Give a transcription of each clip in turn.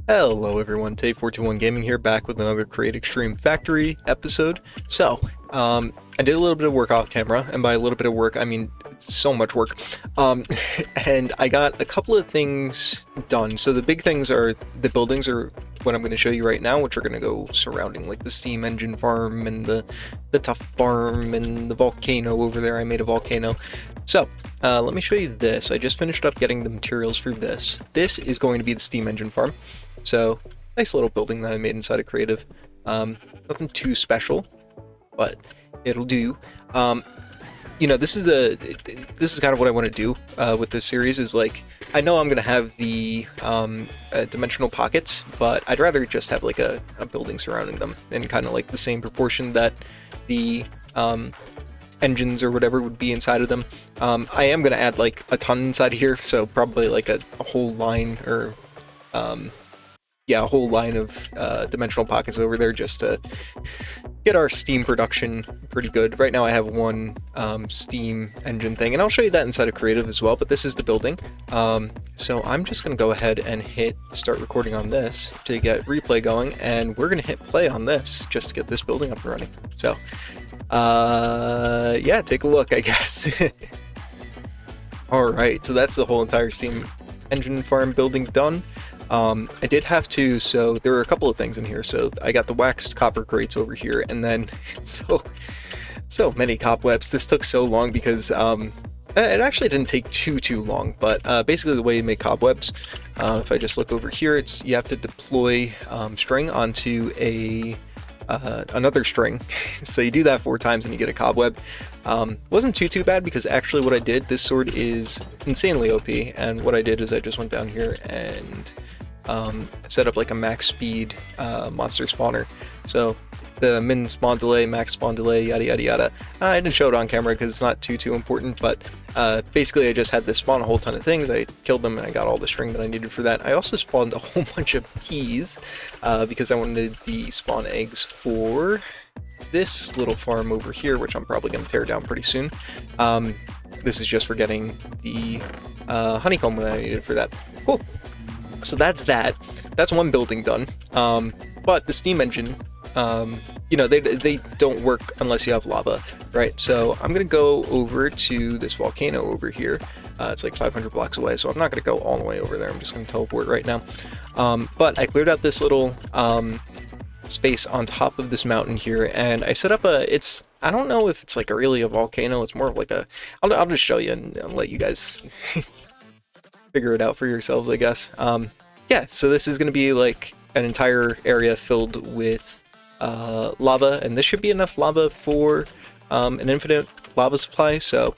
Hello everyone, Tay421 Gaming here, back with another Create Extreme Factory episode. I did a little bit of work off camera, and by a little bit of work, I mean so much work. And I got a couple of things done. So the big things are, the buildings are what I'm going to show you right now, which are going to go surrounding like the steam engine farm and the tough farm and the volcano over there. I made a volcano. So, let me show you this. I just finished up getting the materials for this. This is going to be the steam engine farm. So, nice little building that I made inside of Creative. Nothing too special, but it'll do. You know, this is kind of what I want to do with this series. Is like, I know I'm gonna have the dimensional pockets, but I'd rather just have like a building surrounding them in kind of like the same proportion that the engines or whatever would be inside of them. I am gonna add like a ton inside here, so probably like a whole line or yeah, a whole line of dimensional pockets over there just to get our steam production pretty good. Right now I have one steam engine thing, and I'll show you that inside of Creative as well, but this is the building. So I'm just going to go ahead and hit start recording on this to get replay going, and we're going to hit play on this just to get this building up and running. So, yeah, take a look, I guess. Alright, so that's the whole entire steam engine farm building done. I did have to, so there were a couple of things in here. So I got the waxed copper grates over here, and then so many cobwebs. This took so long because it actually didn't take too long, but basically the way you make cobwebs, if I just look over here, it's you have to deploy string onto another string. So you do that 4 times and you get a cobweb. Wasn't too bad because actually what I did, this sword is insanely OP, and what I did is I just went down here and set up like a max speed monster spawner. So the min spawn delay, max spawn delay, yada yada yada. I didn't show it on camera because it's not too important, but basically I just had this spawn a whole ton of things. I killed them and I got all the string that I needed for that. I also spawned a whole bunch of peas because I wanted the spawn eggs for this little farm over here, which I'm probably going to tear down pretty soon. This is just for getting the honeycomb that I needed for that. Cool. So that's that. That's one building done. But the steam engine, you know, they don't work unless you have lava, right? So I'm going to go over to this volcano over here. It's like 500 blocks away, so I'm not going to go all the way over there. I'm just going to teleport right now. But I cleared out this little space on top of this mountain here, and I set up I don't know if it's like really a volcano. It's more of like I'll just show you and let you guys figure it out for yourselves, I guess. Yeah, so this is going to be like an entire area filled with lava, and this should be enough lava for an infinite lava supply, so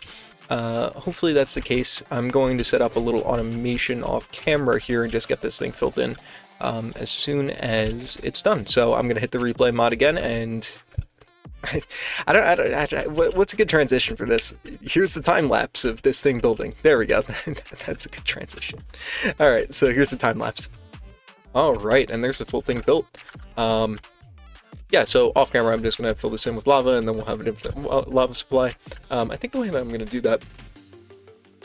hopefully that's the case. I'm going to set up a little automation off camera here and just get this thing filled in as soon as it's done. So I'm going to hit the replay mod again, and what's a good transition for this? Here's the time lapse of this thing building. There we go. That's a good transition. All right, so here's the time lapse. All right, and there's the full thing built. Yeah, so off camera, I'm just gonna fill this in with lava, and then we'll have an infinite lava supply. I think the way that I'm gonna do that,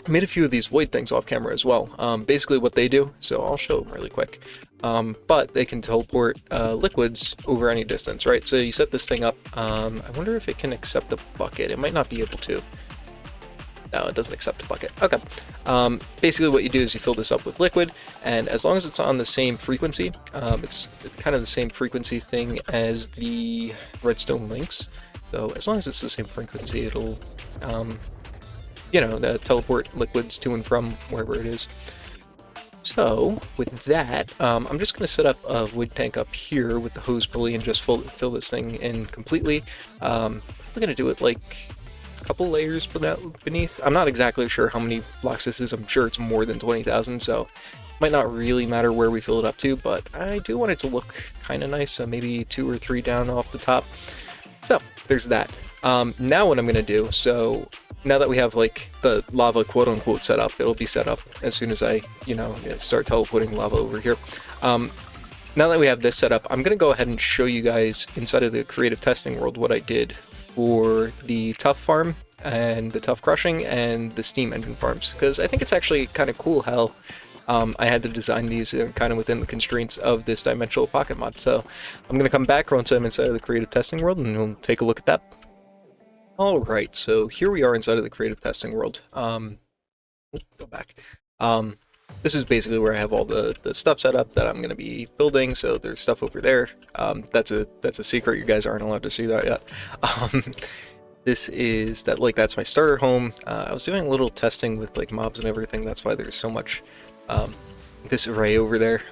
I made a few of these void things off camera as well. Basically what they do, so I'll show them really quick. But they can teleport liquids over any distance, right? So you set this thing up. I wonder if it can accept a bucket. It might not be able to. No, it doesn't accept a bucket. Okay. Basically what you do is you fill this up with liquid, and as long as it's on the same frequency, it's kind of the same frequency thing as the redstone links. So as long as it's the same frequency, it'll you know, teleport liquids to and from wherever it is. So with that, I'm just going to set up a wood tank up here with the hose pulley and just fill this thing in completely. I'm going to do it like a couple layers beneath. I'm not exactly sure how many blocks this is. I'm sure it's more than 20,000, so it might not really matter where we fill it up to, but I do want it to look kind of nice, so maybe 2 or 3 down off the top. So there's that. Now what I'm going to do, so now that we have like the lava quote-unquote set up, it'll be set up as soon as I, you know, start teleporting lava over here. Now that we have this set up, I'm going to go ahead and show you guys inside of the creative testing world what I did for the tough farm and the tough crushing and the steam engine farms, because I think it's actually kind of cool how I had to design these kind of within the constraints of this dimensional pocket mod. So I'm going to come back once I'm inside of the creative testing world, and we'll take a look at that. Alright, so here we are inside of the creative testing world. Go back. This is basically where I have all the stuff set up that I'm going to be building. So there's stuff over there. That's a secret. You guys aren't allowed to see that yet. This is that's my starter home. I was doing a little testing with like mobs and everything. That's why there's so much this array over there.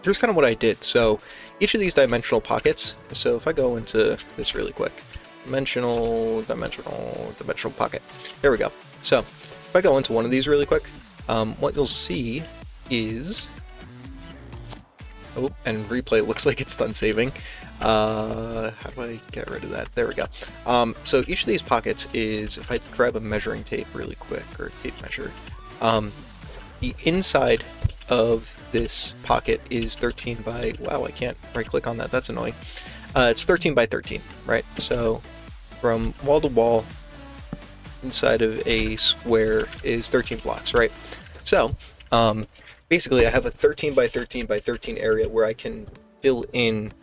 Here's kind of what I did. So each of these dimensional pockets. So if I go into this really quick, dimensional pocket. There we go. So if I go into one of these really quick, what you'll see is, oh, and replay looks like it's done saving. How do I get rid of that? There we go. So each of these pockets is, if I grab a measuring tape really quick, or tape measure, the inside of this pocket is 13 by, wow, I can't right click on that, that's annoying. It's 13 by 13, right? So from wall to wall inside of a square is 13 blocks, right? So basically I have a 13 by 13 by 13 area where I can fill in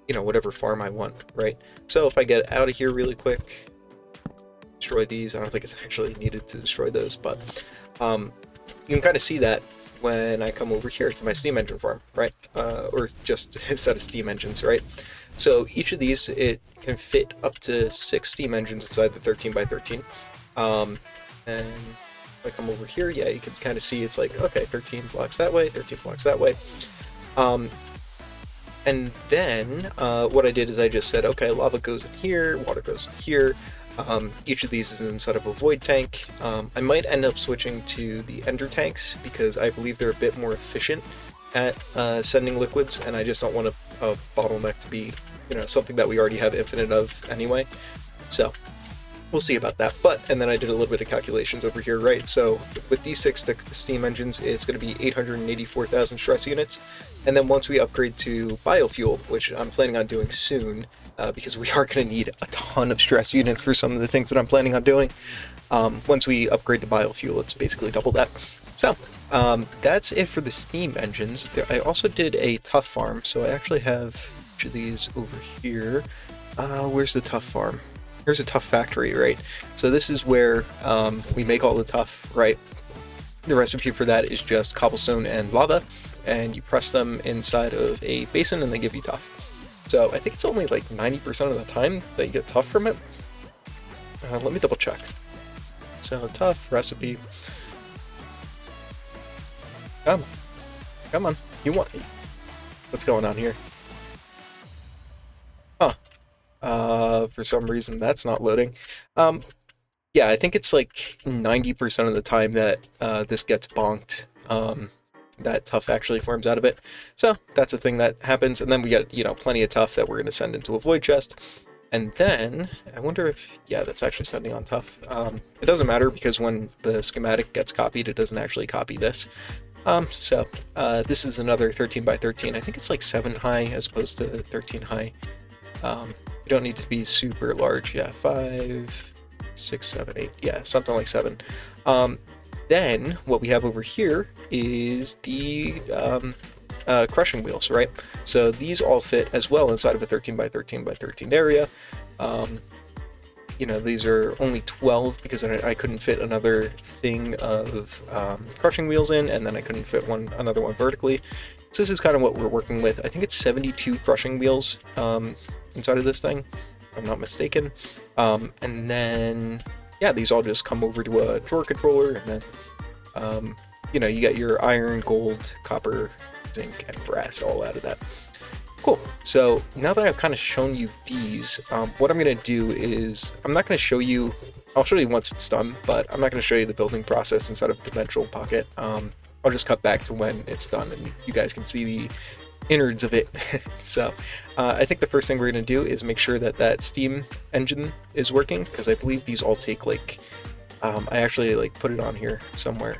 whatever farm I want, right? So if I get out of here really quick, destroy these. I don't think it's actually needed to destroy those, but you can kind of see that when I come over here to my steam engine farm, right? Or just a set of steam engines, right? So each of these, it can fit up to 6 steam engines inside the 13 by 13. And if I come over here, yeah, you can kind of see it's like, okay, 13 blocks that way, 13 blocks that way. And then what I did is I just said, okay, lava goes in here, water goes in here. Each of these is inside of a void tank. I might end up switching to the ender tanks because I believe they're a bit more efficient at sending liquids, and I just don't want a bottleneck to be, something that we already have infinite of anyway. So we'll see about that. And then I did a little bit of calculations over here, right? So with these 6 steam engines, it's going to be 884,000 stress units. And then once we upgrade to biofuel, which I'm planning on doing soon, because we are going to need a ton of stress units for some of the things that I'm planning on doing. Once we upgrade to biofuel, it's basically double that. So that's it for the steam engines. I also did a tough farm, so I actually have each of these over here. Where's the tough farm? Here's a tough factory, right? So this is where we make all the tough, right? The recipe for that is just cobblestone and lava, and you press them inside of a basin and they give you tough. So I think it's only like 90% of the time that you get tough from it. Let me double check. So tough recipe. Come on. You want? What's going on here? Huh. For some reason that's not loading. Yeah, I think it's like 90% of the time that this gets bonked. That tough actually forms out of it. So that's a thing that happens. And then we get, plenty of tough that we're going to send into a void chest. And then I wonder if, yeah, that's actually sending on tough. It doesn't matter because when the schematic gets copied, it doesn't actually copy this. This is another 13 by 13. I think it's like 7 high as opposed to 13 high. You don't need to be super large. Yeah, 5, 6, 7, 8. Yeah, something like 7. Then what we have over here is the crushing wheels, right? So these all fit as well inside of a 13 by 13 by 13 area. These are only 12 because I couldn't fit another thing of crushing wheels in, and then I couldn't fit another one vertically. So this is kind of what we're working with. I think it's 72 crushing wheels inside of this thing, if I'm not mistaken. And then, yeah, these all just come over to a drawer controller, and then, you get your iron, gold, copper, zinc, and brass all out of that. Cool. So now that I've kind of shown you these, what I'm going to do is, I'm not going to show you, I'll show you once it's done, but I'm not going to show you the building process inside of a dimensional pocket. I'll just cut back to when it's done and you guys can see the innards of it. So I think the first thing we're going to do is make sure that that steam engine is working, because I believe these all take like, I actually put it on here somewhere.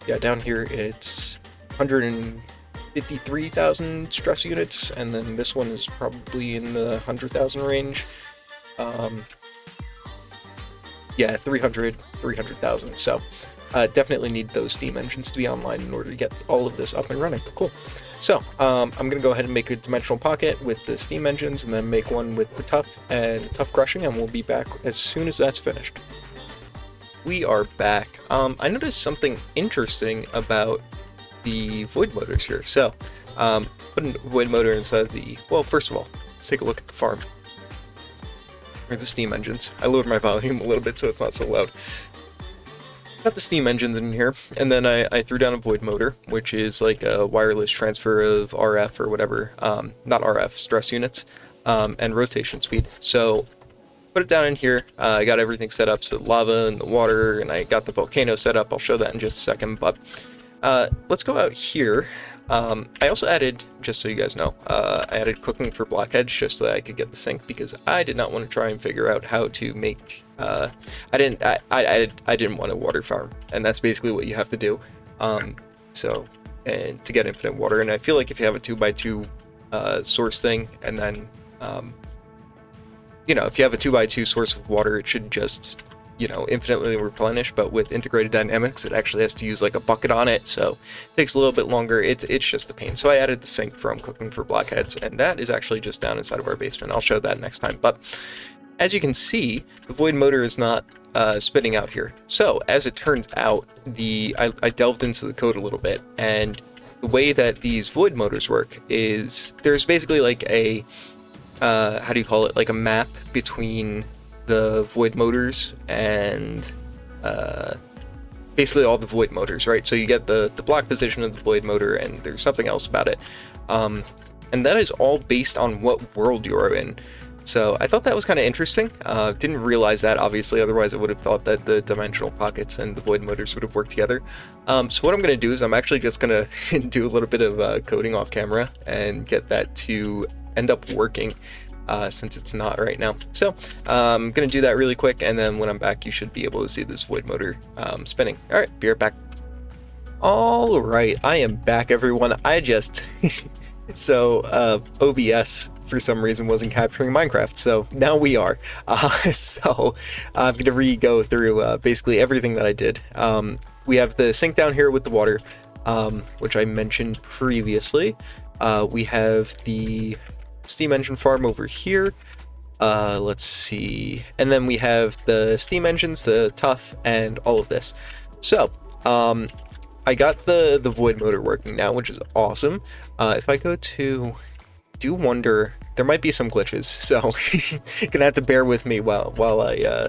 Yeah, down here it's 153,000 stress units, and then this one is probably in the 100,000 range. yeah, 300,000. So definitely need those steam engines to be online in order to get all of this up and running. Cool. So I'm going to go ahead and make a dimensional pocket with the steam engines and then make one with the tough and tough crushing, and we'll be back as soon as that's finished. We are back. I noticed something interesting about the void motors here. So put a void motor inside the, well, first of all, let's take a look at the farm. Here's the steam engines. I lowered my volume a little bit so it's not so loud. Got the steam engines in here, and then I threw down a void motor, which is like a wireless transfer of RF or whatever, not RF, stress units, and rotation speed. So put it down in here. I got everything set up, so the lava and the water, and I got the volcano set up. I'll show that in just a second, but let's go out here. I also added, just so you guys know, I added cooking for blockheads just so that I could get the sink, because I did not want to try and figure out how to make, I didn't want a water farm, and that's basically what you have to do, and to get infinite water. And I feel like if you have a 2x2 source thing, and then, if you have a 2x2 source of water, it should just, infinitely replenish. But with integrated dynamics, it actually has to use like a bucket on it, so it takes a little bit longer. It's just a pain. So I added the sink from cooking for blockheads, and that is actually just down inside of our basement. I'll show that next time. But as you can see, the void motor is not spitting out here. So as it turns out, I delved into the code a little bit, and the way that these void motors work is there's basically like a how do you call it, like a map between the void motors and basically all the void motors, right? So you get the block position of the void motor, and there's something else about it, and that is all based on what world you're in. So I thought that was kind of interesting. Didn't realize that, obviously, otherwise I would have thought that the dimensional pockets and the void motors would have worked together. So what I'm going to do is I'm actually just going to do a little bit of coding off camera and get that to end up working, since it's not right now. So I'm going to do that really quick, and then when I'm back, you should be able to see this void motor spinning. All right, be right back. All right, I am back, everyone. So OBS for some reason wasn't capturing Minecraft, so now we are. So I'm going to re-go through basically everything that I did. We have the sink down here with the water, which I mentioned previously. We have the steam engine farm over here. Let's see. And then we have the steam engines, the tough, and all of this. So I got the void motor working now, which is awesome. If I go to, do wonder, there might be some glitches, so you're gonna have to bear with me while I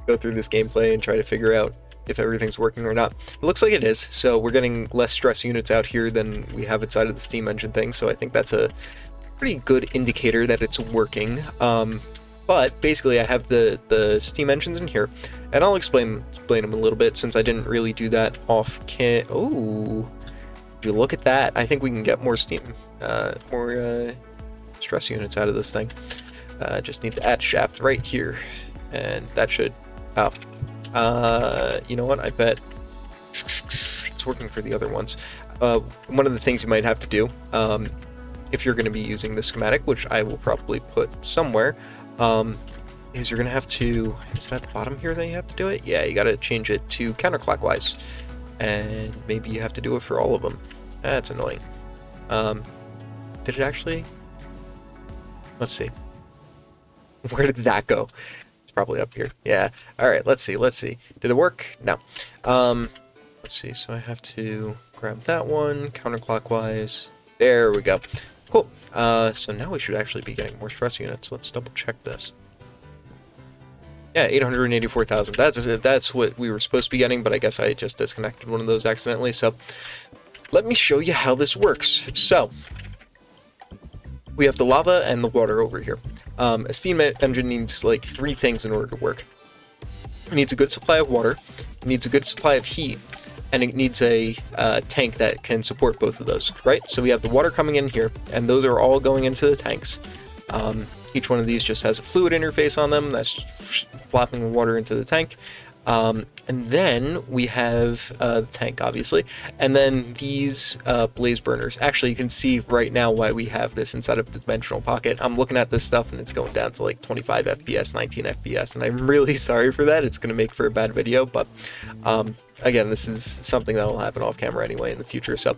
go through this gameplay and try to figure out if everything's working or not. It looks like it is, so we're getting less stress units out here than we have inside of the steam engine thing, so I think that's a pretty good indicator that it's working. But basically I have the steam engines in here, and I'll explain them a little bit since I didn't really do that off cam. Oh, would you look at that? I think we can get more steam, more stress units out of this thing. Just need to add shaft right here, and that should, you know what, I bet it's working for the other ones. One of the things you might have to do, if you're going to be using the schematic, which I will probably put somewhere, is you're going to have to, is it at the bottom here that you have to do it? Yeah, you got to change it to counterclockwise, and maybe you have to do it for all of them. That's annoying. Did it actually? Let's see. Where did that go? It's probably up here. Yeah. All right, let's see. Did it work? No. Let's see. So I have to grab that one, counterclockwise. There we go. Cool. So now we should actually be getting more stress units. Let's double check this. Yeah, 884,000. That's what we were supposed to be getting, but I guess I just disconnected one of those accidentally. So let me show you how this works. So we have the lava and the water over here. A steam engine needs like 3 things in order to work. It needs a good supply of water, it needs a good supply of heat, and it needs a tank that can support both of those, right? So we have the water coming in here, and those are all going into the tanks. Each one of these just has a fluid interface on them that's flopping the water into the tank. And then we have the tank, obviously, and then these blaze burners. Actually, you can see right now why we have this inside of the dimensional pocket. I'm looking at this stuff and it's going down to like 25 FPS, 19 FPS, and I'm really sorry for that. It's going to make for a bad video, but again, this is something that will happen off camera anyway in the future. So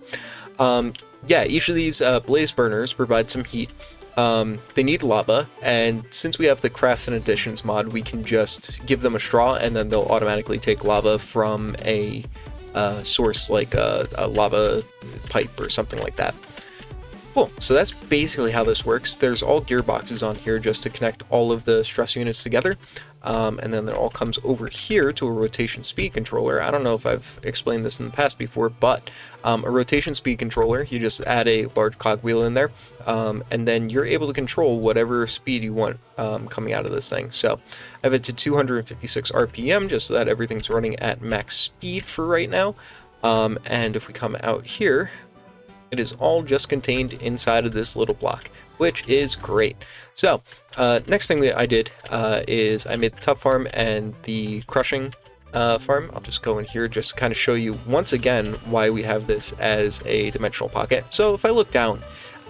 yeah, each of these blaze burners provide some heat. They need lava, and since we have the crafts and additions mod, we can just give them a straw and then they'll automatically take lava from a source like a lava pipe or something like that. Cool, so that's basically how this works. There's all gearboxes on here just to connect all of the stress units together. And then it all comes over here to a rotation speed controller. I don't know if I've explained this in the past before, but a rotation speed controller, you just add a large cogwheel in there, and then you're able to control whatever speed you want coming out of this thing. So I have it to 256 RPM just so that everything's running at max speed for right now. And if we come out here, it is all just contained inside of this little block, which is great. So next thing that I did is I made the tough farm and the crushing farm. I'll just go in here just to kind of show you once again why we have this as a dimensional pocket. So if I look down,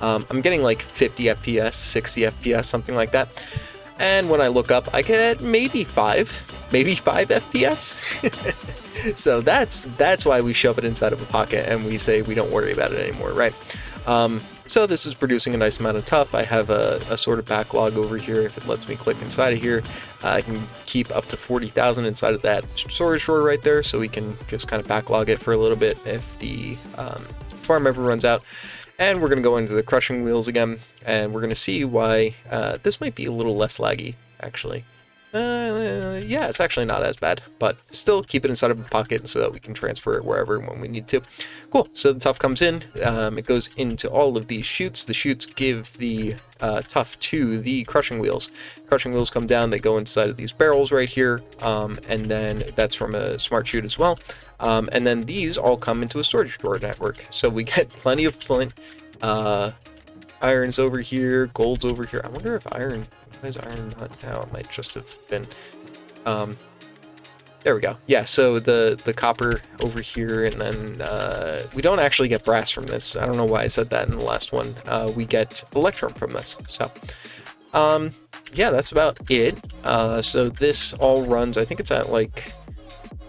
I'm getting like 50 FPS, 60 FPS, something like that. And when I look up, I get maybe 5 FPS. So that's why we shove it inside of a pocket and we say we don't worry about it anymore, right? So this is producing a nice amount of tough. I have a sort of backlog over here. If it lets me click inside of here, I can keep up to 40,000 inside of that storage drawer right there, so we can just kind of backlog it for a little bit if the farm ever runs out. And we're going to go into the crushing wheels again, and we're going to see why this might be a little less laggy, actually. Yeah, it's actually not as bad, but still keep it inside of a pocket so that we can transfer it wherever and when we need to. Cool, so the tough comes in, it goes into all of these chutes. The chutes give the tough to the crushing wheels. Crushing wheels come down, they go inside of these barrels right here, and then that's from a smart chute as well. And then these all come into a storage drawer network. So we get plenty of flint, iron's over here, gold's over here. I wonder if iron... Why is iron not now? It might just have been... there we go. Yeah, so the copper over here, and then we don't actually get brass from this. I don't know why I said that in the last one. We get electrum from this. So, yeah, that's about it. So this all runs, I think it's at like,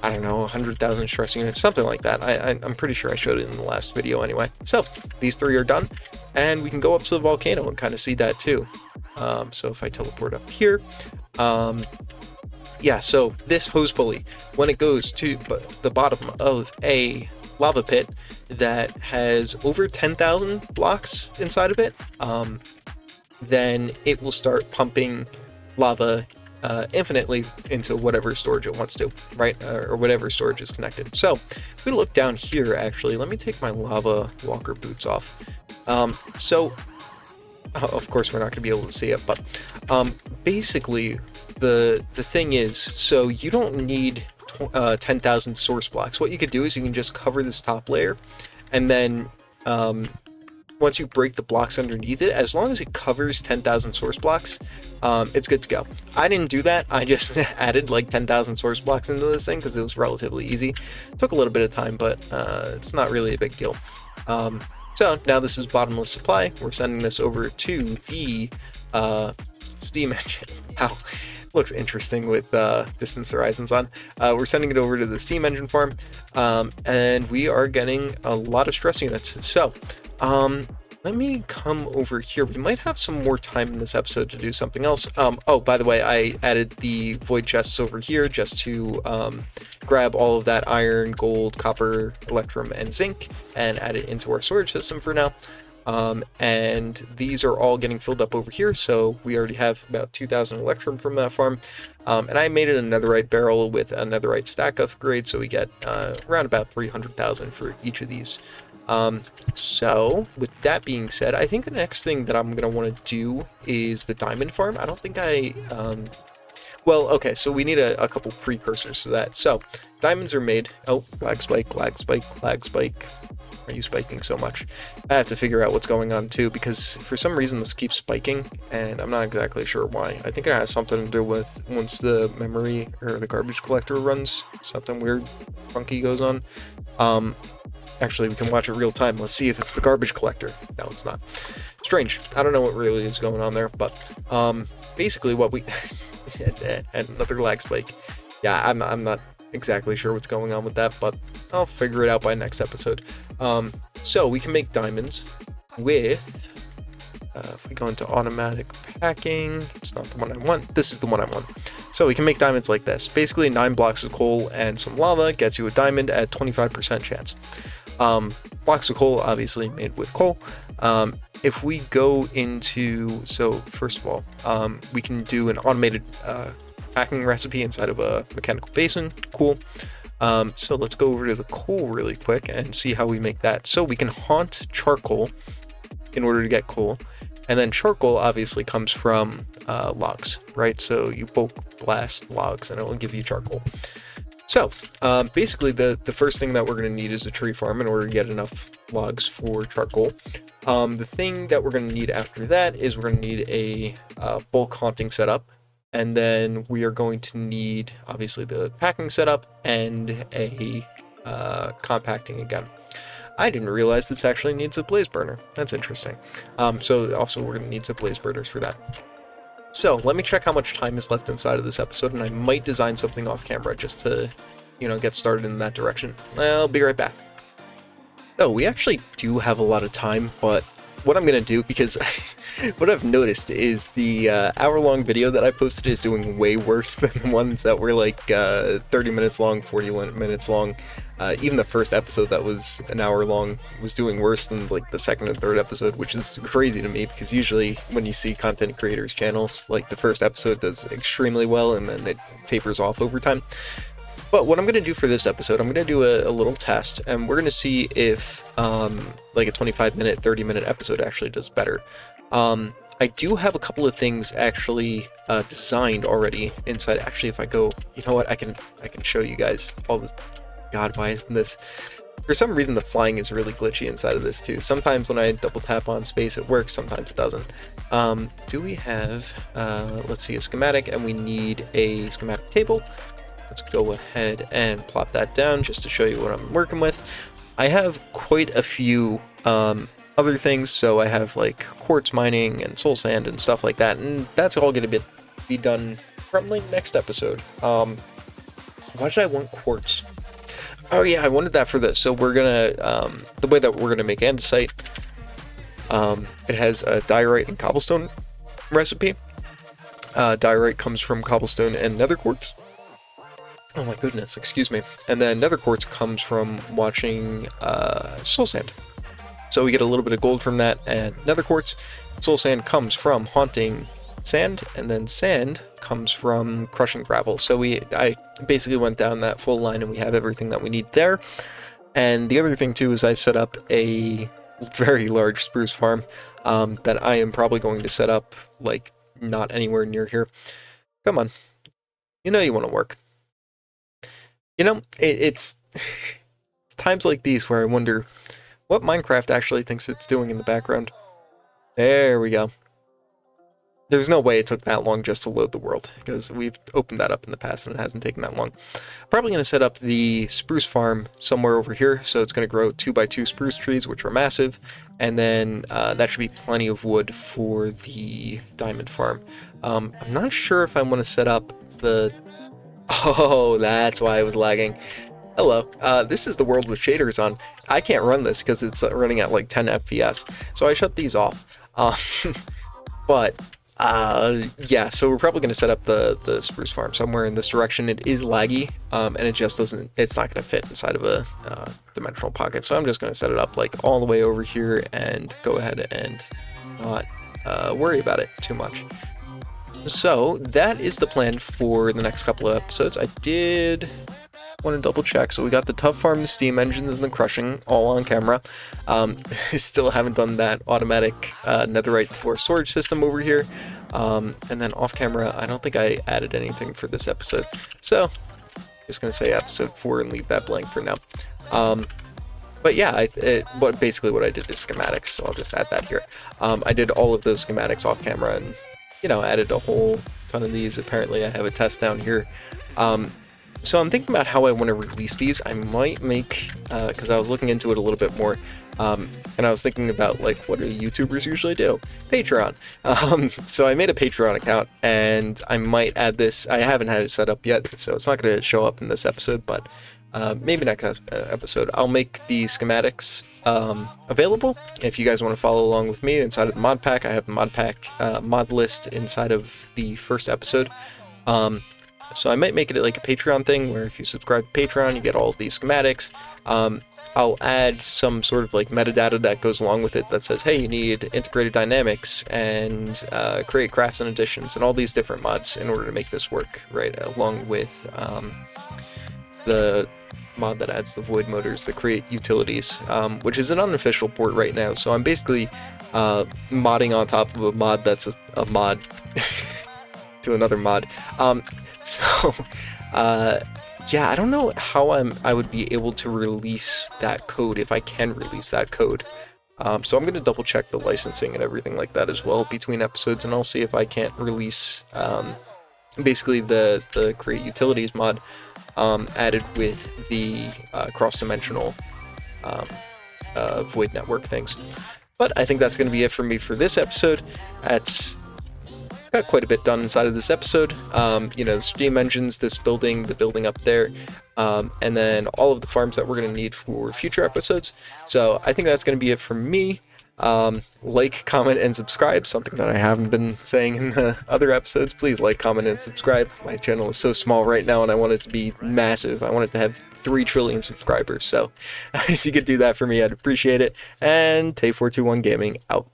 I don't know, 100,000 stress units, something like that. I'm pretty sure I showed it in the last video anyway. So these three are done, and we can go up to the volcano and kind of see that too. So if I teleport up here, yeah, so this hose pulley, when it goes to the bottom of a lava pit that has over 10,000 blocks inside of it, then it will start pumping lava infinitely into whatever storage it wants to, right? Or whatever storage is connected. So if we look down here, actually, let me take my lava walker boots off. Of course, we're not going to be able to see it, but basically, the thing is, so you don't need 10,000 source blocks. What you could do is you can just cover this top layer, and then once you break the blocks underneath it, as long as it covers 10,000 source blocks, it's good to go. I didn't do that. I just added like 10,000 source blocks into this thing because it was relatively easy. Took a little bit of time, but it's not really a big deal. So now this is bottomless supply. We're sending this over to the steam engine. Wow, looks interesting with distance horizons on. We're sending it over to the steam engine farm, and we are getting a lot of stress units. So let me come over here. We might have some more time in this episode to do something else. Oh, by the way, I added the void chests over here just to grab all of that iron, gold, copper, electrum, and zinc and add it into our storage system for now. And these are all getting filled up over here, so we already have about 2,000 electrum from that farm. And I made it a netherite barrel with a netherite stack upgrade, so we get around about 300,000 for each of these. So with that being said, I think the next thing that I'm going to want to do is the diamond farm. I don't think well, okay, so we need a couple precursors to that. So diamonds are made. Oh, lag spike, lag spike, lag spike. are you spiking so much? I have to figure out what's going on too, because for some reason this keeps spiking, and I'm not exactly sure why. I think it has something to do with once the memory or the garbage collector runs, something weird, funky goes on. Actually, we can watch it real time. Let's see if it's the garbage collector. No, it's not. Strange. I don't know what really is going on there, but basically what we... and another lag spike. Yeah, I'm not exactly sure what's going on with that, but I'll figure it out by next episode. So we can make diamonds with... if we go into automatic packing, it's not the one I want. This is the one I want. So we can make diamonds like this. Basically, 9 blocks of coal and some lava gets you a diamond at 25% chance. Blocks of coal, obviously made with coal. If we go into, so first of all, we can do an automated packing recipe inside of a mechanical basin. Cool. So let's go over to the coal really quick and see how we make that. So we can haunt charcoal in order to get coal. And then charcoal obviously comes from logs, right? So you bulk blast logs and it will give you charcoal. So basically the first thing that we're going to need is a tree farm in order to get enough logs for charcoal. The thing that we're going to need after that is we're going to need a bulk haunting setup. And then we are going to need obviously the packing setup and a compacting again. I didn't realize this actually needs a blaze burner. That's interesting. So also we're going to need some blaze burners for that. So let me check how much time is left inside of this episode, and I might design something off camera just to, you know, get started in that direction. I'll be right back. So we actually do have a lot of time, but what I'm going to do, because what I've noticed is the hour-long video that I posted is doing way worse than the ones that were like 30 minutes long, 41 minutes long. Even the first episode that was an hour long was doing worse than like the second and third episode, which is crazy to me because usually when you see content creators channels, like the first episode does extremely well and then it tapers off over time. But what I'm going to do for this episode, I'm going to do a little test, and we're going to see if like a 25-minute, 30-minute episode actually does better. I do have a couple of things actually designed already inside. Actually, if I go, you know what, I can show you guys all this. God, why isn't this? For some reason, the flying is really glitchy inside of this too. Sometimes when I double tap on space, it works. Sometimes it doesn't. Do we have, let's see, a schematic, and we need a schematic table. Let's go ahead and plop that down just to show you what I'm working with. I have quite a few other things. So I have like quartz mining and soul sand and stuff like that. And that's all going to be done probably next episode. Why did I want quartz? Oh yeah, I wanted that for this. So we're gonna, the way that we're gonna make andesite, it has a diorite and cobblestone recipe. Diorite comes from cobblestone and nether quartz. Oh my goodness, excuse me. And then nether quartz comes from watching soul sand. So we get a little bit of gold from that, and nether quartz. Soul sand comes from haunting sand, and then sand comes from crushing gravel. So I basically went down that full line and we have everything that we need there. And the other thing too is I set up a very large spruce farm that I am probably going to set up like not anywhere near here. Come on, you know you want to work. You know, it's times like these where I wonder what Minecraft actually thinks it's doing in the background. There we go. There's no way it took that long just to load the world, because we've opened that up in the past and it hasn't taken that long. Probably going to set up the spruce farm somewhere over here, so it's going to grow 2x2 spruce trees, which are massive, and then that should be plenty of wood for the diamond farm. I'm not sure if I want to set up the... Oh, that's why I was lagging. Hello, this is the world with shaders on. I can't run this because it's running at like 10 FPS, so I shut these off. But... yeah, so we're probably going to set up the spruce farm somewhere in this direction. It is laggy, and it just doesn't, it's not going to fit inside of a dimensional pocket. So I'm just going to set it up like all the way over here and go ahead and not worry about it too much. So that is the plan for the next couple of episodes. I did want to double check. So we got the tough farm, the steam engines, and the crushing all on camera. Still haven't done that automatic netherite for storage system over here. And then off camera, I don't think I added anything for this episode. So just going to say episode 4 and leave that blank for now. But yeah, basically what I did is schematics, so I'll just add that here. I did all of those schematics off camera and, added a whole ton of these. Apparently I have a test down here. So I'm thinking about how I want to release these. I might make, because I was looking into it a little bit more, and I was thinking about, like, what do YouTubers usually do? Patreon. So I made a Patreon account, and I might add this. I haven't had it set up yet, so it's not going to show up in this episode, but maybe next episode. I'll make the schematics available. If you guys want to follow along with me inside of the mod pack, I have the mod pack mod list inside of the first episode. So I might make it like a Patreon thing, where if you subscribe to Patreon, you get all of these schematics. I'll add some sort of like metadata that goes along with it that says, hey, you need integrated dynamics and create crafts and additions and all these different mods in order to make this work, right? Along with the mod that adds the void motors, the create utilities, which is an unofficial port right now. So I'm basically modding on top of a mod that's a mod to another mod. Yeah, I don't know how I would be able to release that code, if I can release that code. So I'm going to double check the licensing and everything like that as well between episodes, and I'll see if I can't release basically the create utilities mod added with the cross-dimensional void network things. But I think that's going to be it for me for this episode. Got quite a bit done inside of this episode. The steam engines, this building, the building up there, and then all of the farms that we're going to need for future episodes. So I think that's going to be it for me. Like, comment, and subscribe, something that I haven't been saying in the other episodes. Please like, comment, and subscribe. My channel is so small right now, and I want it to be massive. I want it to have 3 trillion subscribers. So if you could do that for me, I'd appreciate it. And Tay421 Gaming out.